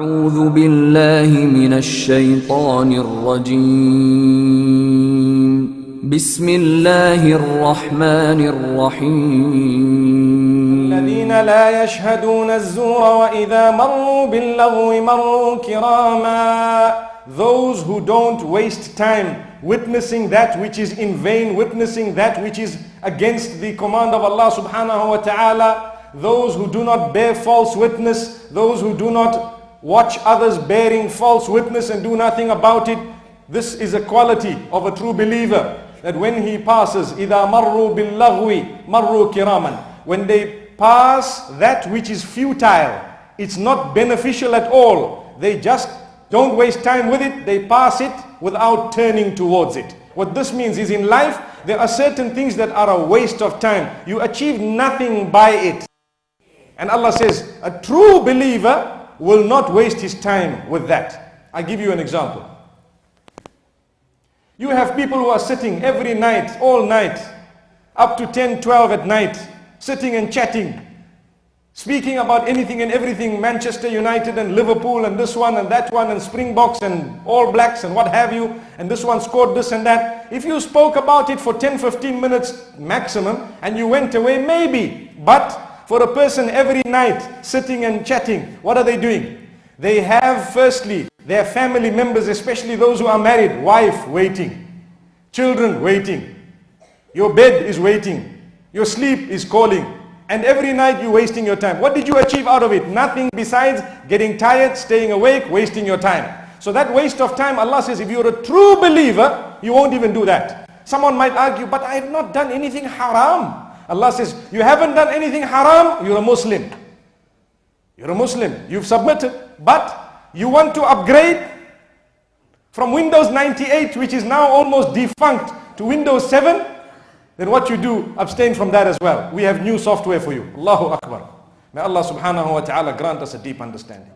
أعوذ بالله من الشيطان الرجيم بسم الله الرحمن الرحيم الذين لا يشهدون الزور وإذا مروا باللغو مروا كراما. Those who don't waste time witnessing that which is in vain, witnessing that which is against the command of Allah subhanahu wa ta'ala, those who do not bear false witness, those who do not watch others bearing false witness and do nothing about it. This is a quality of a true believer, that when he passes, إِذَا مَرُّوا بِاللَّغْوِ مَرُّوا كِرَامًا, when they pass that which is futile, it's not beneficial at all, they just don't waste time with it, they pass it without turning towards it. What this means is, in life there are certain things that are a waste of time. You achieve nothing by it. And Allah says a true believer will not waste his time with that. I give you an example. You have people who are sitting every night, all night, up to 10, 12 at night, sitting and chatting, speaking about anything and everything, Manchester United and Liverpool and this one and that one and Springboks and All Blacks and what have you, and this one scored this and that. If you spoke about it for 10, 15 minutes maximum and you went away, maybe. But for a person every night sitting and chatting, what are they doing? They have firstly their family members, especially those who are married, wife waiting, children waiting, your bed is waiting, your sleep is calling, and every night you're wasting your time. What did you achieve out of it? Nothing besides getting tired, staying awake, wasting your time. So that waste of time, Allah says, if you're a true believer, you won't even do that. Someone might argue, but I have not done anything haram. Allah says, you haven't done anything haram, you're a Muslim. You're a Muslim, you've submitted, but you want to upgrade from Windows 98, which is now almost defunct, to Windows 7, then what you do, abstain from that as well. We have new software for you. Allahu Akbar. May Allah subhanahu wa ta'ala grant us a deep understanding.